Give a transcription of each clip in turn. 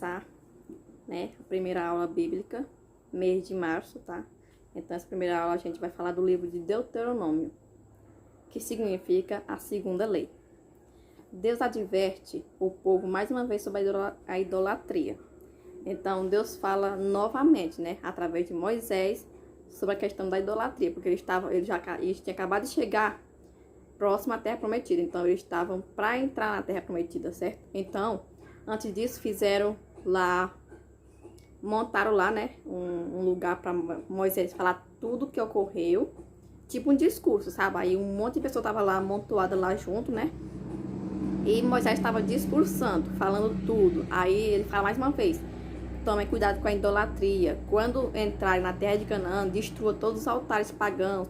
começar, né, a primeira aula bíblica, mês de março, tá? Então, essa primeira aula a gente vai falar do livro de Deuteronômio, que significa a segunda lei. Deus adverte o povo mais uma vez sobre a idolatria. Então, Deus fala novamente, né, através de Moisés, sobre a questão da idolatria, porque eles tinham acabado de chegar próximo à Terra Prometida. Então, eles estavam para entrar na Terra Prometida, certo? Então, antes disso, montaram lá, né, um lugar para Moisés falar tudo que ocorreu, tipo um discurso, sabe? Aí um monte de pessoa tava lá, amontoada lá junto, né? E Moisés estava discursando, falando tudo. Aí ele fala mais uma vez: tomem cuidado com a idolatria. Quando entrarem na terra de Canaã, destrua todos os altares pagãos,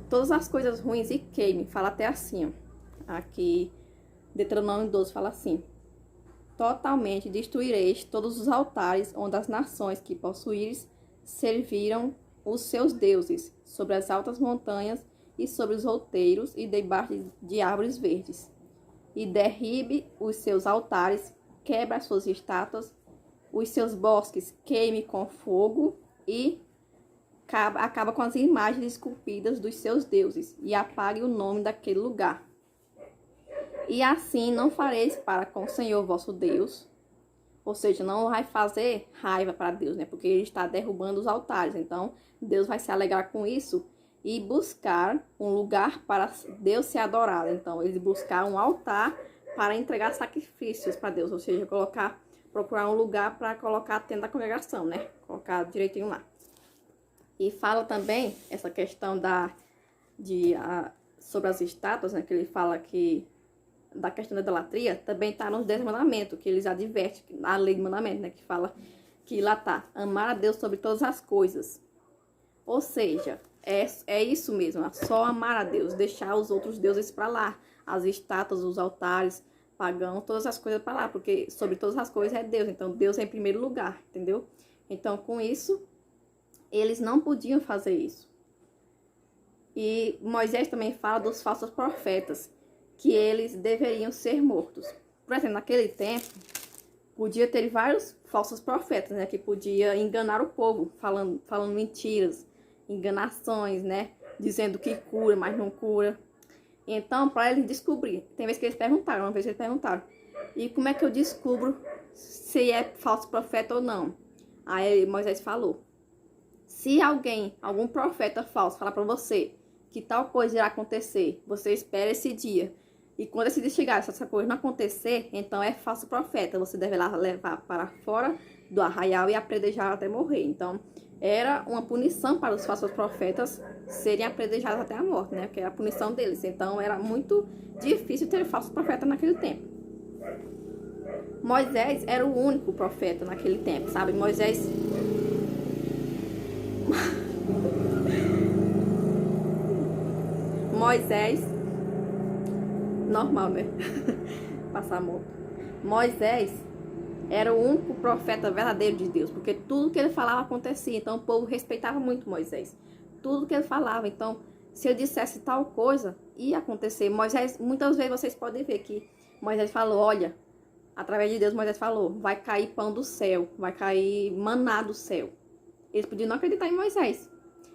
todas as coisas ruins e queime. Fala até assim, ó. Aqui, Deuteronômio 12 fala assim: totalmente destruireis todos os altares onde as nações que possuíres serviram os seus deuses, sobre as altas montanhas e sobre os outeiros e debaixo de árvores verdes. E derribe os seus altares, quebra as suas estátuas, os seus bosques queime com fogo e acaba com as imagens esculpidas dos seus deuses e apague o nome daquele lugar. E assim não fareis para com o Senhor vosso Deus, ou seja, não vai fazer raiva para Deus, né? Porque ele está derrubando os altares. Então, Deus vai se alegrar com isso e buscar um lugar para Deus ser adorado. Então, eles buscaram um altar para entregar sacrifícios para Deus, ou seja, procurar um lugar para colocar a tenda da congregação, né? Colocar direitinho lá. E fala também essa questão sobre as estátuas, né? Que ele fala que da questão da idolatria, também está nos 10 mandamentos, que eles advertem, a lei de mandamento, né? Que fala que lá tá, amar a Deus sobre todas as coisas. Ou seja, é isso mesmo, só amar a Deus, deixar os outros deuses para lá, as estátuas, os altares pagãos, todas as coisas para lá, porque sobre todas as coisas é Deus, então Deus é em primeiro lugar, entendeu? Então, com isso, eles não podiam fazer isso. E Moisés também fala dos falsos profetas, que eles deveriam ser mortos. Por exemplo, naquele tempo, podia ter vários falsos profetas, né? Que podia enganar o povo, falando mentiras, enganações, né? Dizendo que cura, mas não cura. Então, para eles descobrir, tem vezes que eles perguntaram, uma vez eles perguntaram: e como é que eu descubro se é falso profeta ou não? Aí Moisés falou: se algum profeta falso falar para você que tal coisa irá acontecer, você espera esse dia. E quando esse dia chegar, se essa coisa não acontecer, então é falso profeta. Você deve levar para fora do arraial e apredejar até morrer. Então, era uma punição para os falsos profetas serem apredejados até a morte, né? Que era a punição deles. Então, era muito difícil ter falso profeta naquele tempo. Moisés era o único profeta naquele tempo, sabe? Moisés normal, né? Passar a moto. Moisés era o único profeta verdadeiro de Deus, porque tudo que ele falava acontecia. Então o povo respeitava muito Moisés. Tudo que ele falava. Então, se eu dissesse tal coisa, ia acontecer. Moisés, muitas vezes vocês podem ver que Moisés falou: olha, através de Deus, Moisés falou: vai cair pão do céu, vai cair maná do céu. Eles podiam não acreditar em Moisés,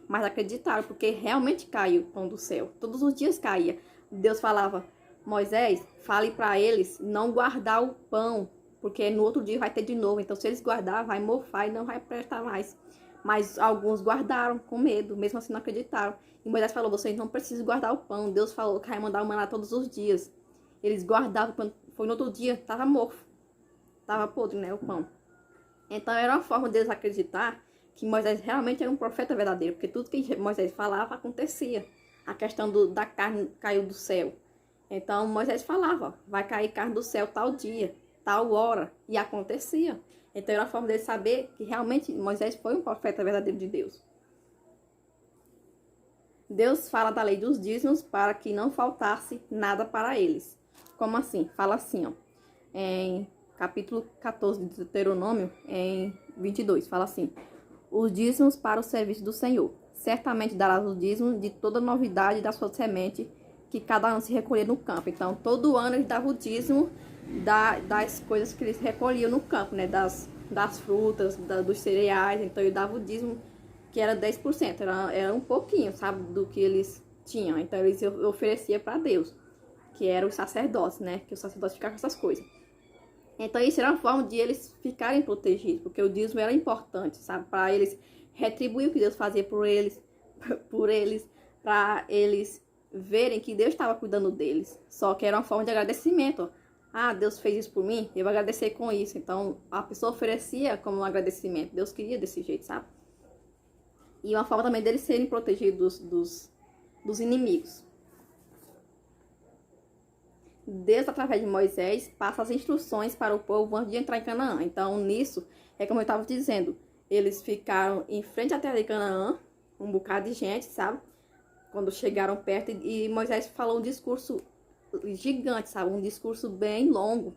mas acreditaram, porque realmente caiu o pão do céu. Todos os dias caía. Deus falava: Moisés, fale para eles não guardar o pão, porque no outro dia vai ter de novo. Então, se eles guardar, vai mofar e não vai prestar mais. Mas alguns guardaram com medo, mesmo assim não acreditaram. E Moisés falou: vocês não precisam guardar o pão. Deus falou que vai mandar o maná todos os dias. Eles guardavam, quando foi no outro dia, estava mofo. Estava podre, né, o pão. Então, era uma forma deles acreditar que Moisés realmente era um profeta verdadeiro, porque tudo que Moisés falava acontecia. A questão da carne caiu do céu. Então, Moisés falava: vai cair carne do céu tal dia, tal hora, e acontecia. Então, era a forma dele saber que realmente Moisés foi um profeta verdadeiro de Deus. Deus fala da lei dos dízimos para que não faltasse nada para eles. Como assim? Fala assim, ó, em capítulo 14 de Deuteronômio, em 22, fala assim: os dízimos para o serviço do Senhor. Certamente darás o dízimo de toda novidade da sua semente, que cada ano se recolher no campo. Então, todo ano ele dava o dízimo das coisas que eles recolhiam no campo, né? Das frutas, dos cereais. Então ele dava o dízimo, que era 10%, era um pouquinho, sabe, do que eles tinham. Então eles ofereciam para Deus, que eram os sacerdotes, né? Que os sacerdotes ficavam com essas coisas. Então isso era uma forma de eles ficarem protegidos, porque o dízimo era importante, sabe? Para eles retribuir o que Deus fazia por eles, para eles verem que Deus estava cuidando deles. Só que era uma forma de agradecimento. Ah, Deus fez isso por mim, eu vou agradecer com isso. Então a pessoa oferecia como um agradecimento. Deus queria desse jeito, sabe? E uma forma também deles serem protegidos dos inimigos. Deus, através de Moisés, passa as instruções para o povo antes de entrar em Canaã. Então, nisso, é como eu estava dizendo, eles ficaram em frente à terra de Canaã, um bocado de gente, sabe? Quando chegaram perto, e Moisés falou um discurso gigante, sabe? Um discurso bem longo,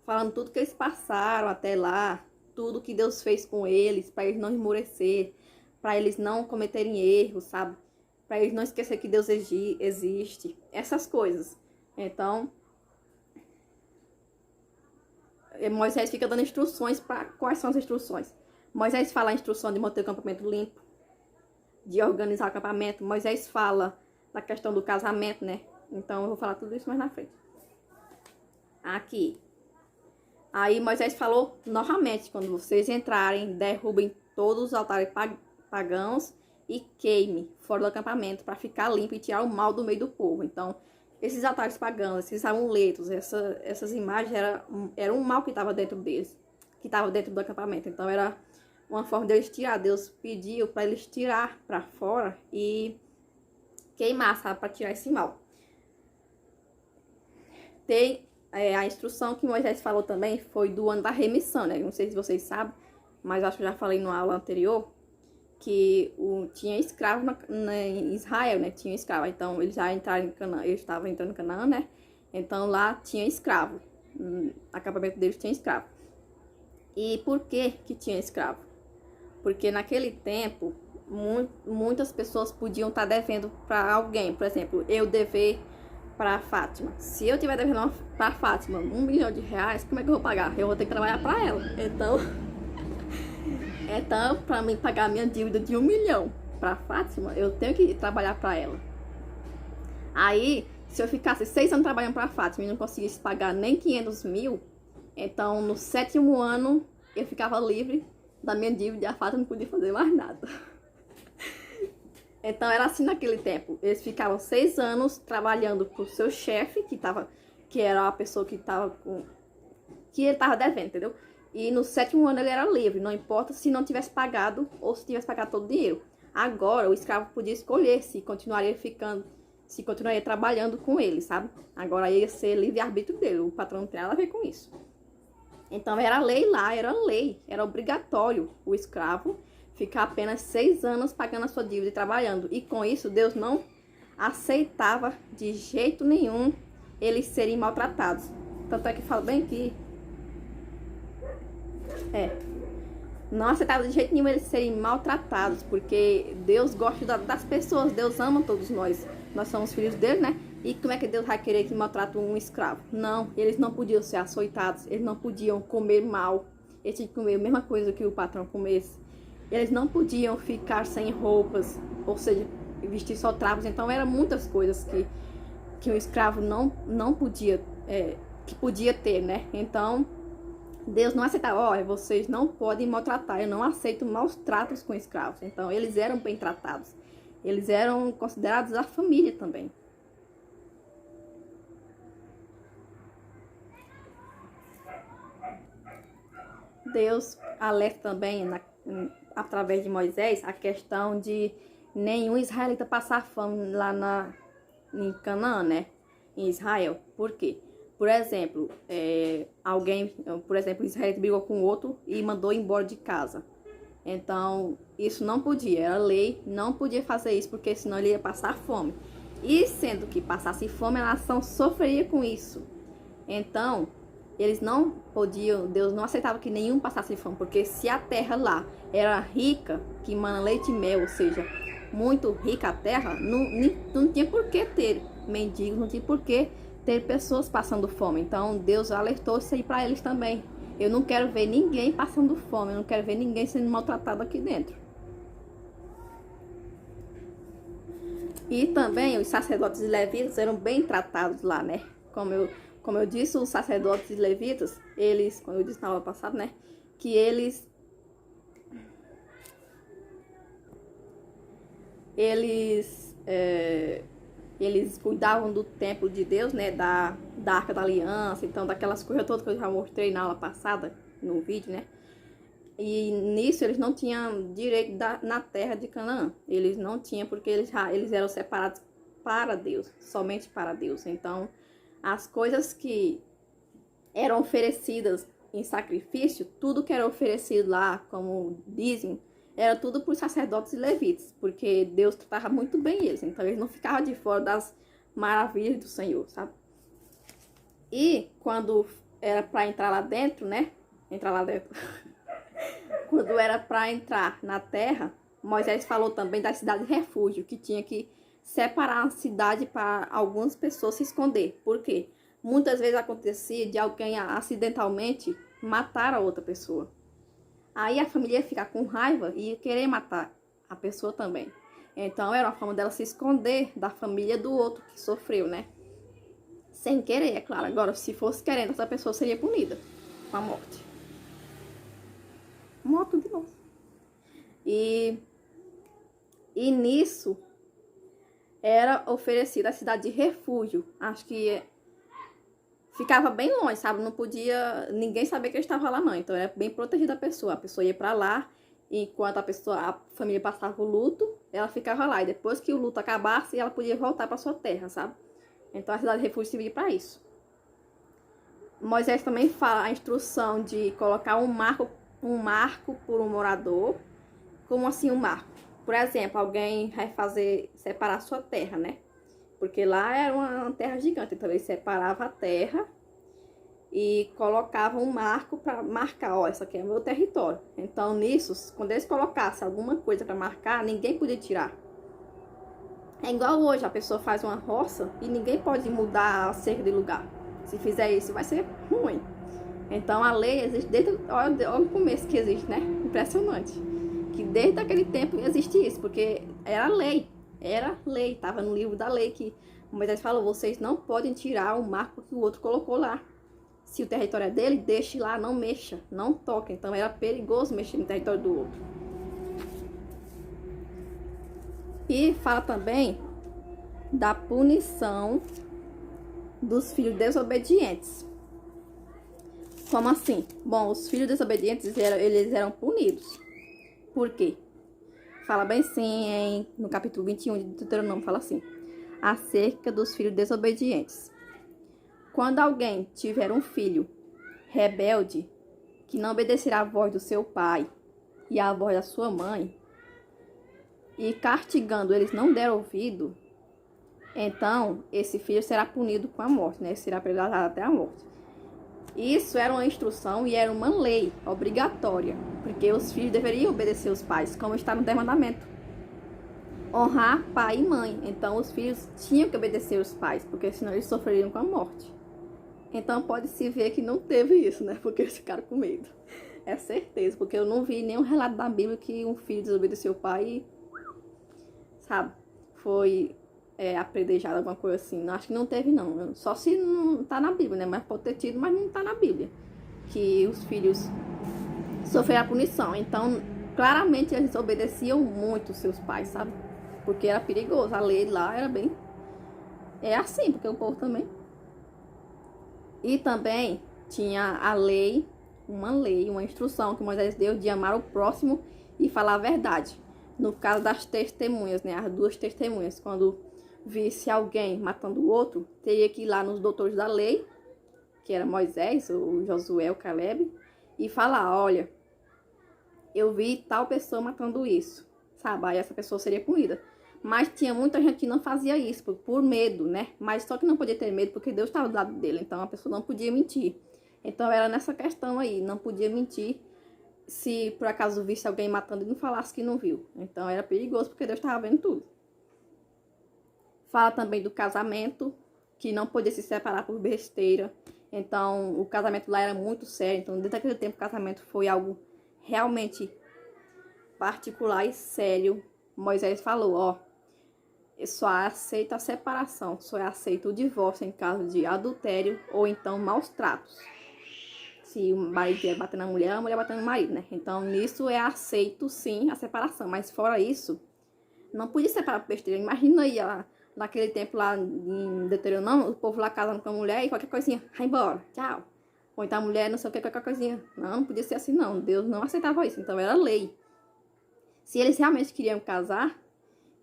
falando tudo que eles passaram até lá, tudo que Deus fez com eles, para eles não esmorecer, para eles não cometerem erros, sabe? Para eles não esquecer que Deus existe, essas coisas. Então, Moisés fica dando instruções. Para quais são as instruções? Moisés fala a instrução de manter o acampamento limpo, de organizar o acampamento. Moisés fala da questão do casamento, né? Então eu vou falar tudo isso mais na frente. Aqui. Aí Moisés falou novamente: quando vocês entrarem, derrubem todos os altares pagãos e queime fora do acampamento para ficar limpo e tirar o mal do meio do povo. Então, esses altares pagãos, esses amuletos, essas imagens, era um mal que estava dentro deles, que estava dentro do acampamento. Então, era uma forma deles tirar. Deus pediu para eles tirar para fora e queimar, sabe, para tirar esse mal. Tem a instrução que Moisés falou também, foi do ano da remissão, né? Não sei se vocês sabem, mas acho que eu já falei numa aula anterior, que tinha escravo em Israel, né? Tinha escravo. Então, eles já entraram em Canaã, eles estavam entrando em Canaã, né? Então, lá tinha escravo. No acampamento deles tinha escravo. E por que tinha escravo? Porque naquele tempo, muitas pessoas podiam estar devendo para alguém. Por exemplo, eu dever para a Fátima. Se eu tiver devendo para a Fátima R$1 milhão, como é que eu vou pagar? Eu vou ter que trabalhar para ela. Então, para mim pagar minha dívida de 1 milhão para a Fátima, eu tenho que trabalhar para ela. Aí, se eu ficasse 6 anos trabalhando para a Fátima e não conseguisse pagar nem 500 mil, então no 7º ano eu ficava livre da minha dívida e a Fátima não podia fazer mais nada. Então era assim naquele tempo. Eles ficavam 6 anos trabalhando para o seu chefe, que era a pessoa que ele estava devendo, entendeu? E no 7º ano ele era livre, não importa se não tivesse pagado ou se tivesse pagado todo o dinheiro. Agora o escravo podia escolher se continuaria trabalhando com ele, sabe? Agora ia ser livre-arbítrio dele, o patrão não tem nada a ver com isso. Então era lei lá, era obrigatório o escravo ficar apenas 6 anos pagando a sua dívida e trabalhando. E com isso Deus não aceitava de jeito nenhum eles serem maltratados. Tanto é que fala bem que não aceitava de jeito nenhum eles serem maltratados, porque Deus gosta das pessoas, Deus ama todos nós. Nós somos filhos dele, né? E como é que Deus vai querer que maltrate um escravo? Não, eles não podiam ser açoitados, eles não podiam comer mal, eles tinham que comer a mesma coisa que o patrão comesse. Eles não podiam ficar sem roupas, ou seja, vestir só trapos. Então eram muitas coisas que um escravo não podia, que podia ter, né? Então Deus não aceitava: olha, vocês não podem maltratar, eu não aceito maus tratos com escravos. Então eles eram bem tratados, eles eram considerados a família também. Deus alerta também, através de Moisés, a questão de nenhum israelita passar fome lá em Canaã, né? Em Israel. Por quê? Por exemplo, o israelita brigou com outro e mandou embora de casa. Então, isso não podia, era lei, não podia fazer isso, porque senão ele ia passar fome. E sendo que passasse fome, a nação sofreria com isso. Então, eles não podiam, Deus não aceitava que nenhum passasse fome, porque se a terra lá era rica, que mana leite e mel, ou seja, muito rica a terra, não tinha por que ter mendigos, não tinha por que ter pessoas passando fome. Então Deus alertou isso aí para eles também. Eu não quero ver ninguém passando fome, eu não quero ver ninguém sendo maltratado aqui dentro. E também os sacerdotes e levitas eram bem tratados lá, né? Como eu disse, os sacerdotes e levitas, eles, como eu disse na aula passada, né? Que eles cuidavam do templo de Deus, né? Da Arca da Aliança, então daquelas coisas todas que eu já mostrei na aula passada, no vídeo, né? E nisso eles não tinham direito na terra de Canaã. Eles não tinham, porque eles eram separados para Deus, somente para Deus. Então, as coisas que eram oferecidas em sacrifício, tudo que era oferecido lá, como dízimo, era tudo para os sacerdotes e levitas, porque Deus tratava muito bem eles. Então, eles não ficavam de fora das maravilhas do Senhor, sabe? E quando era para entrar lá dentro, né? Entrar lá dentro... Quando era para entrar na terra, Moisés falou também da cidade de refúgio, que tinha que separar a cidade para algumas pessoas se esconder. Por quê? Muitas vezes acontecia de alguém acidentalmente matar a outra pessoa. Aí a família ia ficar com raiva e ia querer matar a pessoa também. Então era uma forma dela se esconder da família do outro que sofreu, né? Sem querer, é claro. Agora, se fosse querendo, essa pessoa seria punida com a morte. Moto de novo. E nisso era oferecida a cidade de refúgio. Acho que ficava bem longe, sabe? Não podia ninguém saber que ele estava lá, não. Então era bem protegida a pessoa. A pessoa ia pra lá, e enquanto a família passava o luto, ela ficava lá. E depois que o luto acabasse, ela podia voltar para sua terra, sabe? Então a cidade de refúgio servia para isso. Moisés também fala a instrução de colocar um marco por um morador. Como assim um marco? Por exemplo, alguém vai separar a sua terra, né? Porque lá era uma terra gigante, então ele separava a terra e colocava um marco para marcar, ó, isso aqui é meu território. Então nisso, quando eles colocassem alguma coisa para marcar, ninguém podia tirar. É igual hoje, a pessoa faz uma roça e ninguém pode mudar a cerca de lugar. Se fizer isso, vai ser ruim. Então a lei existe olha o começo que existe, né? Impressionante. Que desde aquele tempo existe isso, porque era lei, estava no livro da lei que Moisés falou, vocês não podem tirar o marco que o outro colocou lá. Se o território é dele, deixe lá, não mexa, não toque. Então era perigoso mexer no território do outro. E fala também da punição dos filhos desobedientes. Como assim? Bom, os filhos desobedientes eles eram punidos. Por quê? Fala bem sim, no capítulo 21 de Deuteronômio, fala assim, acerca dos filhos desobedientes. Quando alguém tiver um filho rebelde, que não obedecerá à voz do seu pai e à voz da sua mãe, e castigando eles não der ouvido, então esse filho será punido com a morte, né? Será predado até a morte. Isso era uma instrução e era uma lei obrigatória, porque os filhos deveriam obedecer os pais, como está no 10º mandamento. Honrar pai e mãe. Então os filhos tinham que obedecer os pais, porque senão eles sofreriam com a morte. Então pode-se ver que não teve isso, né? Porque eles ficaram com medo. É certeza, porque eu não vi nenhum relato da Bíblia que um filho desobedeceu o pai e, sabe, foi apredejado, alguma coisa assim. Acho que não teve, não. Só se não tá na Bíblia, né? Mas pode ter tido, mas não tá na Bíblia. Que os filhos sofreram a punição. Então, claramente, eles obedeciam muito os seus pais, sabe? Porque era perigoso. A lei lá era bem... É assim, porque o povo também... E também tinha a lei, uma instrução que Moisés deu de amar o próximo e falar a verdade. No caso das testemunhas, né? As duas testemunhas, quando visse alguém matando o outro, teria que ir lá nos doutores da lei, que era Moisés, o Josué, o Caleb, e falar, olha, eu vi tal pessoa matando isso, sabe? Aí essa pessoa seria punida. Mas tinha muita gente que não fazia isso por medo, né? Mas só que não podia ter medo porque Deus estava do lado dele. Então a pessoa não podia mentir. Então era nessa questão aí. Não podia mentir se por acaso visse alguém matando e não falasse que não viu. Então era perigoso porque Deus estava vendo tudo. Fala também do casamento. que não podia se separar por besteira. Então, o casamento lá era muito sério. Então, desde aquele tempo, o casamento foi algo realmente particular e sério. Moisés falou, ó, eu só aceito a separação, só aceito o divórcio em caso de adultério ou então maus tratos. Se o marido estiver batendo na mulher, a mulher batendo no marido, né? Então, nisso é aceito, sim, a separação. Mas fora isso, não podia separar por besteira. Imagina aí, ó, naquele tempo lá em Deuteronômio, o povo lá casando com a mulher e qualquer coisinha, vai embora, tchau. Ou então a mulher não sei o que, qualquer coisinha. Não, não podia ser assim não. Deus não aceitava isso, então era lei. Se eles realmente queriam casar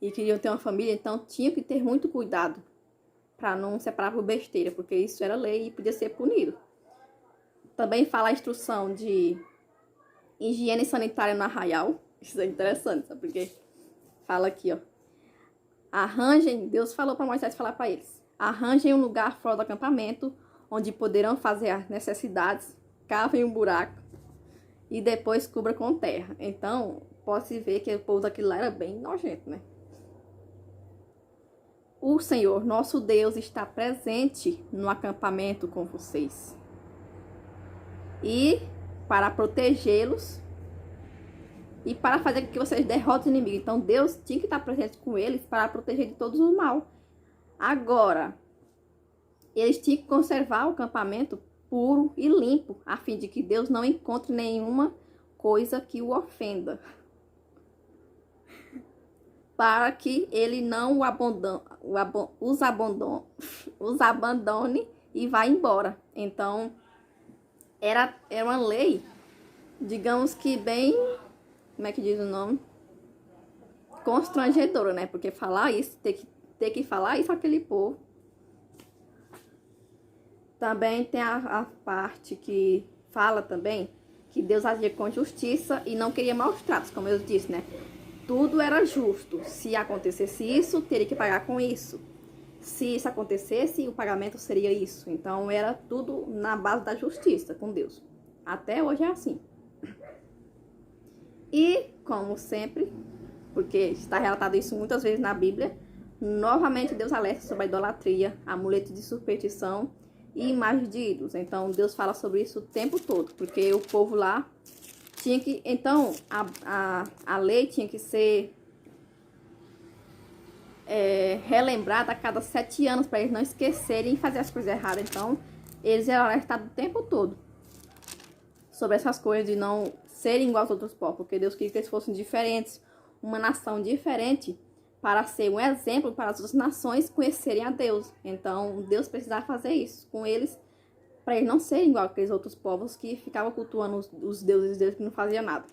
e queriam ter uma família, então tinha que ter muito cuidado para não separar por besteira, porque isso era lei e podia ser punido. Também fala a instrução de higiene sanitária no arraial. Isso é interessante, sabe? Porque fala aqui, ó. Arranjem, Deus falou para Moisés falar para eles. Arranjem um lugar fora do acampamento, onde poderão fazer as necessidades, cavem um buraco e depois cubra com terra. Então, pode-se ver que o povo daquilo lá era bem nojento, né? O Senhor, nosso Deus, está presente no acampamento com vocês. E para protegê-los e para fazer com que vocês derrotem o inimigo. Então, Deus tinha que estar presente com eles para proteger de todos o mal. Agora, eles tinham que conservar o acampamento puro e limpo, a fim de que Deus não encontre nenhuma coisa que o ofenda. Para que ele não os abandone e vá embora. Então, era uma lei, digamos que bem, como é que diz o nome? Constrangedora, né? Porque falar isso, ter que falar isso àquele povo. Também tem a parte que fala também que Deus agia com justiça e não queria maus tratos, como eu disse, né? Tudo era justo. Se acontecesse isso, teria que pagar com isso. Se isso acontecesse, o pagamento seria isso. Então, era tudo na base da justiça com Deus. Até hoje é assim. E, como sempre, porque está relatado isso muitas vezes na Bíblia, novamente Deus alerta sobre a idolatria, amuleto de superstição e imagens de ídolos. Então, Deus fala sobre isso o tempo todo, porque o povo lá tinha que... Então, a lei tinha que ser relembrada a cada 7 anos, para eles não esquecerem e fazer as coisas erradas. Então, eles eram alertados o tempo todo sobre essas coisas de não serem igual aos outros povos, porque Deus queria que eles fossem diferentes, uma nação diferente, para ser um exemplo para as outras nações conhecerem a Deus. Então, Deus precisava fazer isso com eles, para eles não serem igual aqueles outros povos que ficavam cultuando os deuses deles que não faziam nada.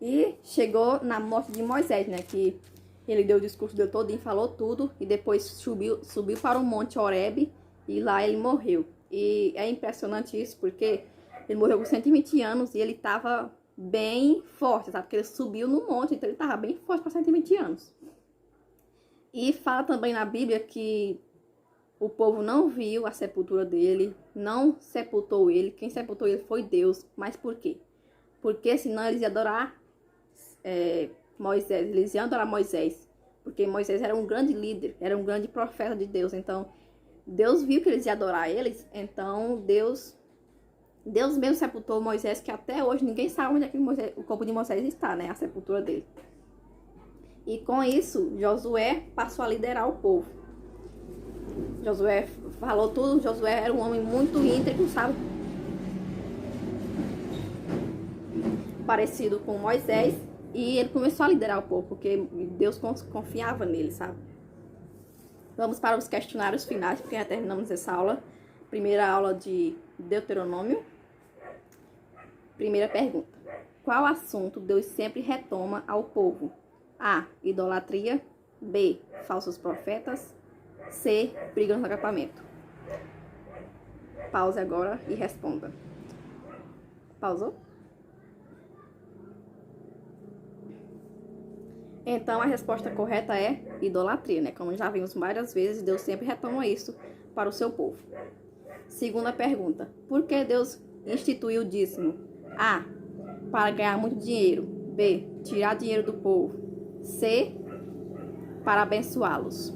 E chegou na morte de Moisés, né? Que ele deu o discurso dele todinho, falou tudo, e depois subiu para o monte Horebe, e lá ele morreu. E é impressionante isso, porque ele morreu com 120 anos e ele estava bem forte, sabe? Porque ele subiu no monte, então ele estava bem forte para 120 anos. E fala também na Bíblia que o povo não viu a sepultura dele, não sepultou ele. Quem sepultou ele foi Deus. Mas por quê? Porque senão eles iam adorar Moisés, eles iam adorar Moisés. Porque Moisés era um grande líder, era um grande profeta de Deus. Então, Deus viu que eles iam adorar eles, então Deus mesmo sepultou Moisés, que até hoje ninguém sabe onde é que o corpo de Moisés está, né? A sepultura dele. E com isso, Josué passou a liderar o povo. Josué falou tudo, Josué era um homem muito íntegro, sabe? Parecido com Moisés, e ele começou a liderar o povo, porque Deus confiava nele, sabe? Vamos para os questionários finais, porque já terminamos essa aula. Primeira aula de Deuteronômio. Primeira pergunta. Qual assunto Deus sempre retoma ao povo? A. Idolatria. B. Falsos profetas. C. Briga no acampamento. Pause agora e responda. Pausou? Então, a resposta correta é idolatria, né? Como já vimos várias vezes, Deus sempre retoma isso para o seu povo. Segunda pergunta. Por que Deus instituiu o dízimo? A. Para ganhar muito dinheiro. B. Tirar dinheiro do povo. C. Para abençoá-los.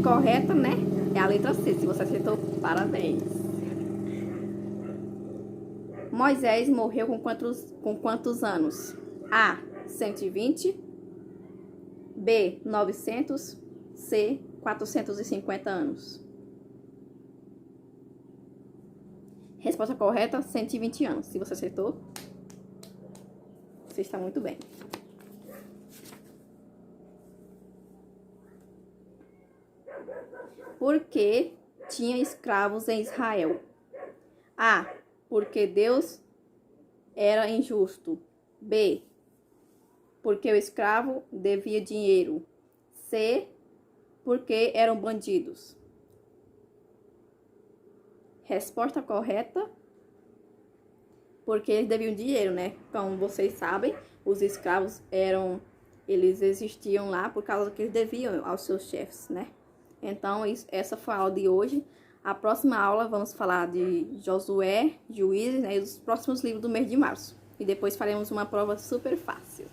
correta, né? É a letra C. Se você acertou, parabéns. Moisés morreu com quantos anos? A, 120. B, 900. C, 450 anos. Resposta correta, 120 anos. Se você acertou, você está muito bem. Por que tinha escravos em Israel? A, porque Deus era injusto. B, porque o escravo devia dinheiro. C, porque eram bandidos. Resposta correta, porque eles deviam dinheiro, né? Como vocês sabem, os escravos eles existiam lá por causa que eles deviam aos seus chefes, né? Então, essa foi a aula de hoje. A próxima aula vamos falar de Josué, Juízes, né? E os próximos livros do mês de março. E depois faremos uma prova super fácil.